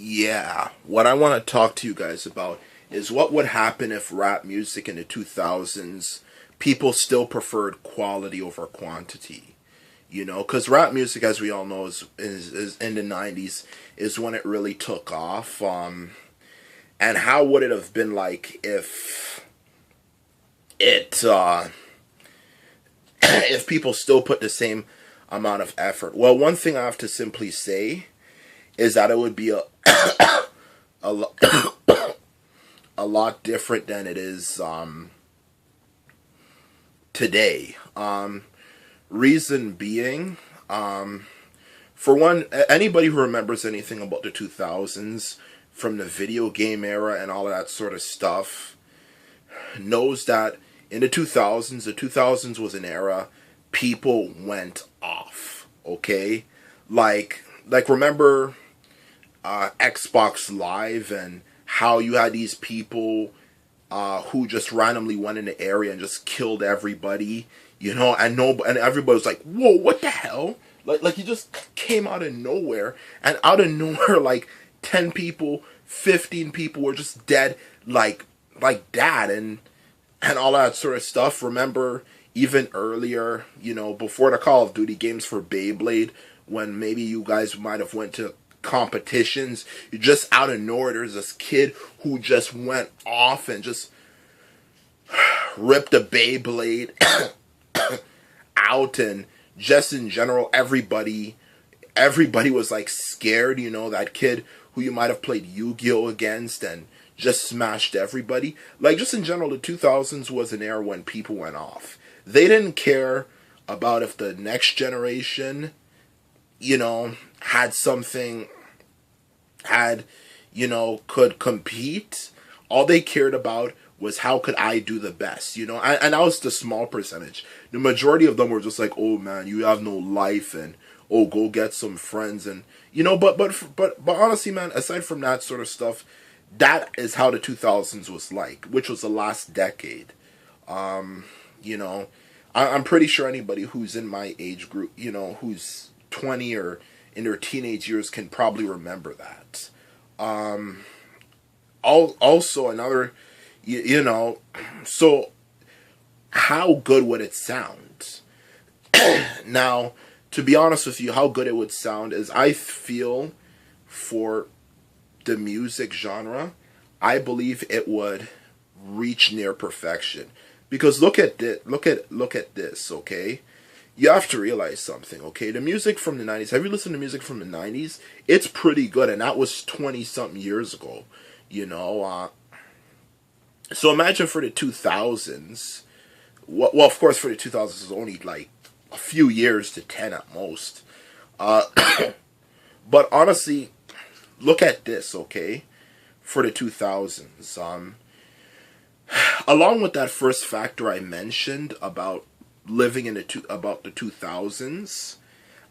Yeah, what I want to talk to you guys about is what would happen if rap music in the 2000s people still preferred quality over quantity. Because rap music, as we all know, is in the 90s is when it really took off. And how would it have been like if it if people still put the same amount of effort? Well, one thing I have to simply say is that it would be a, lo- a lot different than it is today. Reason being, for one, anybody who remembers anything about the 2000s from the video game era and all of that sort of stuff knows that in the 2000s was an era people went off. Okay, like remember Xbox Live and how you had these people who just randomly went in the area and just killed everybody, and everybody was like, "Whoa, what the hell?" Like he just came out of nowhere, and out of nowhere, like 10 people, 15 people were just dead, like that, and all that sort of stuff. Remember, even earlier, before the Call of Duty games for Beyblade, when maybe you guys might have went to competitions, you just out of nowhere, there's this kid who just went off and just ripped a Beyblade out, and just in general, everybody was like scared. That kid who you might have played Yu-Gi-Oh against and just smashed everybody. Like, just in general, the 2000s was an era when people went off. They didn't care about if the next generation, had something, could compete. All they cared about was how could I do the best, and that was the small percentage. The majority of them were just like, oh man, you have no life, and oh, go get some friends, and but honestly, man, aside from that sort of stuff, that is how the 2000s was like, which was the last decade. I'm pretty sure anybody who's in my age group, who's 20 or in their teenage years can probably remember that. Also another, so how good would it sound? Now, to be honest with you, how good it would sound is, I feel, for the music genre, I believe it would reach near perfection. Because look at this, okay? You have to realize something, okay? The music from the 90s, have you listened to music from the 90s? It's pretty good, and that was 20-something years ago, So imagine for the 2000s, well, of course, for the 2000s, it's only like a few years to 10 at most. But honestly, look at this, okay? For the 2000s, along with that first factor I mentioned about living in about the 2000s,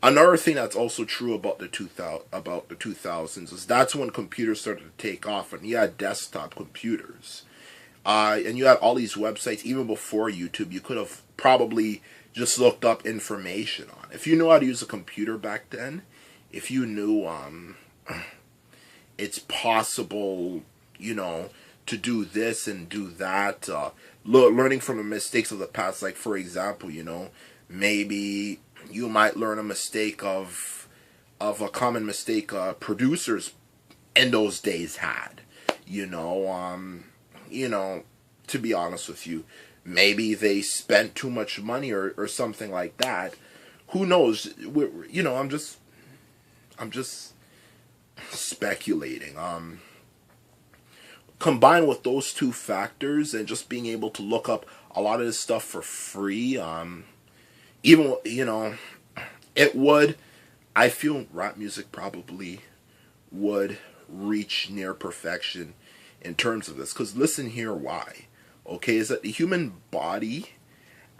another thing that's also true about the 2000s is that's when computers started to take off, and you had desktop computers, and you had all these websites. Even before YouTube, you could have probably just looked up information on. If you knew how to use a computer back then, if you knew it's possible, to do this and do that. Learning from the mistakes of the past, like for example, maybe you might learn a mistake of a common mistake producers in those days had. To be honest with you, maybe they spent too much money or something like that. Who knows? I'm just speculating. Combined with those two factors and just being able to look up a lot of this stuff for free, even it would. I feel rap music probably would reach near perfection in terms of this. Because listen here, why? Okay, is that the human body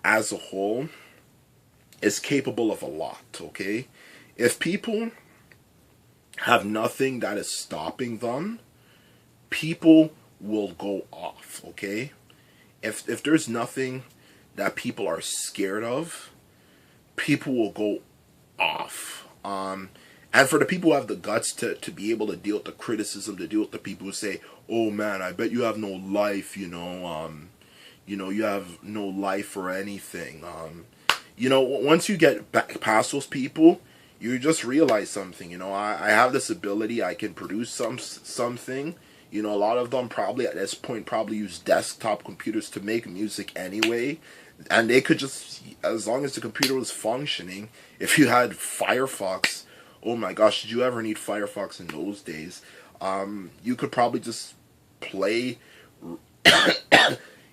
as a whole is capable of a lot. Okay, if people have nothing that is stopping them, people will go off, okay? If there's nothing that people are scared of, people will go off. And for the people who have the guts to be able to deal with the criticism, to deal with the people who say, "Oh man, I bet you have no life," you have no life or anything. Once you get back past those people, you just realize something. I have this ability. I can produce something. A lot of them probably at this point probably use desktop computers to make music anyway. And they could just, as long as the computer was functioning, if you had Firefox, oh my gosh, did you ever need Firefox in those days? You could probably just play,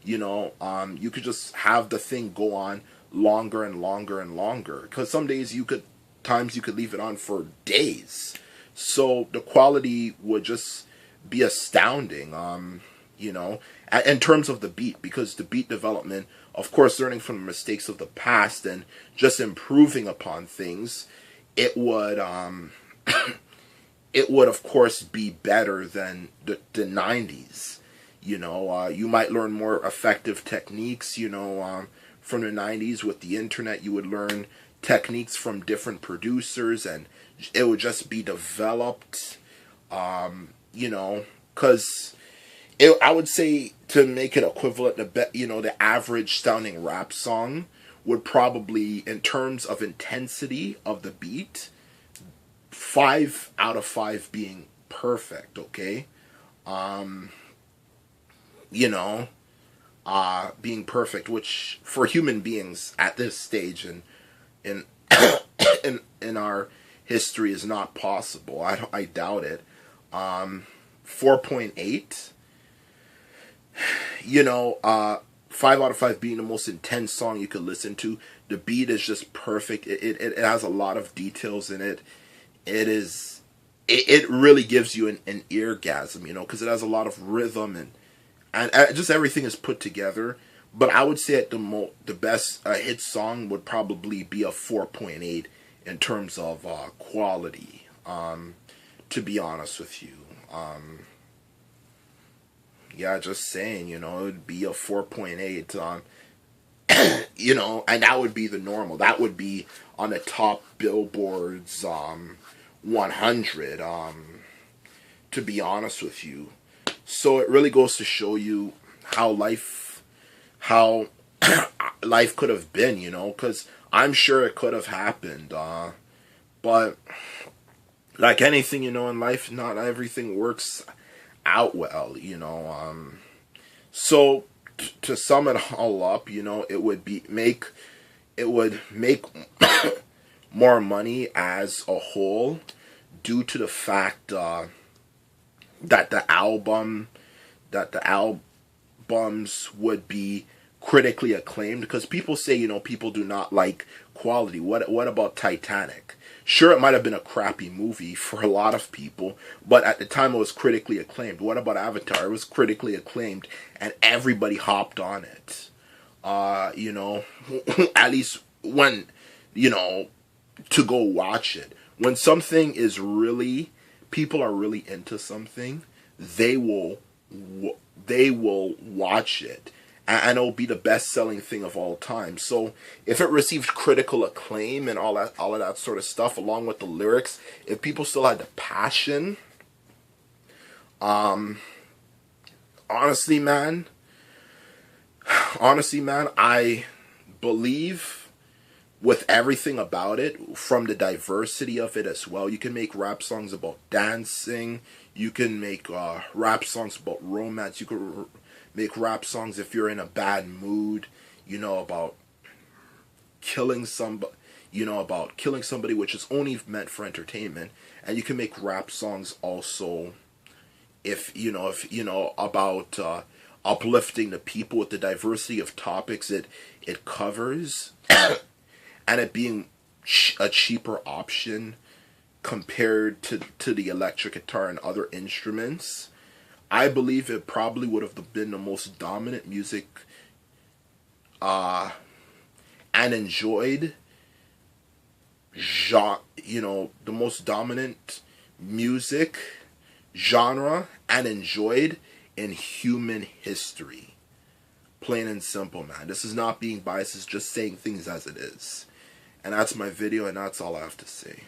you could just have the thing go on longer and longer and longer. Because some days you could leave it on for days. So the quality would just be astounding, in terms of the beat, because the beat development, of course, learning from the mistakes of the past and just improving upon things, it would it would of course be better than the 90s. You might learn more effective techniques, from the 90s. With the internet, you would learn techniques from different producers, and it would just be developed, because I would say, to make it equivalent, the average sounding rap song would probably, in terms of intensity of the beat, 5 out of 5 being perfect, okay? Being perfect, which for human beings at this stage in in our history is not possible. I doubt it. 4.8. 5 out of 5 being the most intense song you could listen to. The beat is just perfect. It has a lot of details in it. It really gives you an eargasm, because it has a lot of rhythm and just everything is put together. But I would say the best hit song would probably be a 4.8 in terms of quality. To be honest with you. Yeah, just saying, it would be a 4.8, and that would be the normal. That would be on the top Billboard's 100, to be honest with you. So it really goes to show you how life could have been, because I'm sure it could have happened, but like anything, in life, not everything works out well, so to sum it all up, it would make more money as a whole, due to the fact that the albums would be critically acclaimed, because people say, people do not like quality. What about Titanic? Sure, it might have been a crappy movie for a lot of people, but at the time it was critically acclaimed. What about Avatar? It was critically acclaimed, and everybody hopped on it. At least when, to go watch it. When something is people are really into something, they will watch it. And it'll be the best-selling thing of all time. So if it received critical acclaim and all of that sort of stuff, along with the lyrics, if people still had the passion, honestly, man, I believe with everything about it, from the diversity of it as well. You can make rap songs about dancing. You can make rap songs about romance. You could make rap songs if you're in a bad mood, about killing somebody, which is only meant for entertainment. And you can make rap songs also if about uplifting the people, with the diversity of topics it covers, and it being a cheaper option compared to the electric guitar and other instruments. I believe it probably would have been the most dominant music and enjoyed the most dominant music genre and enjoyed in human history. Plain and simple, man. This is not being biased, it's just saying things as it is. And that's my video, and that's all I have to say.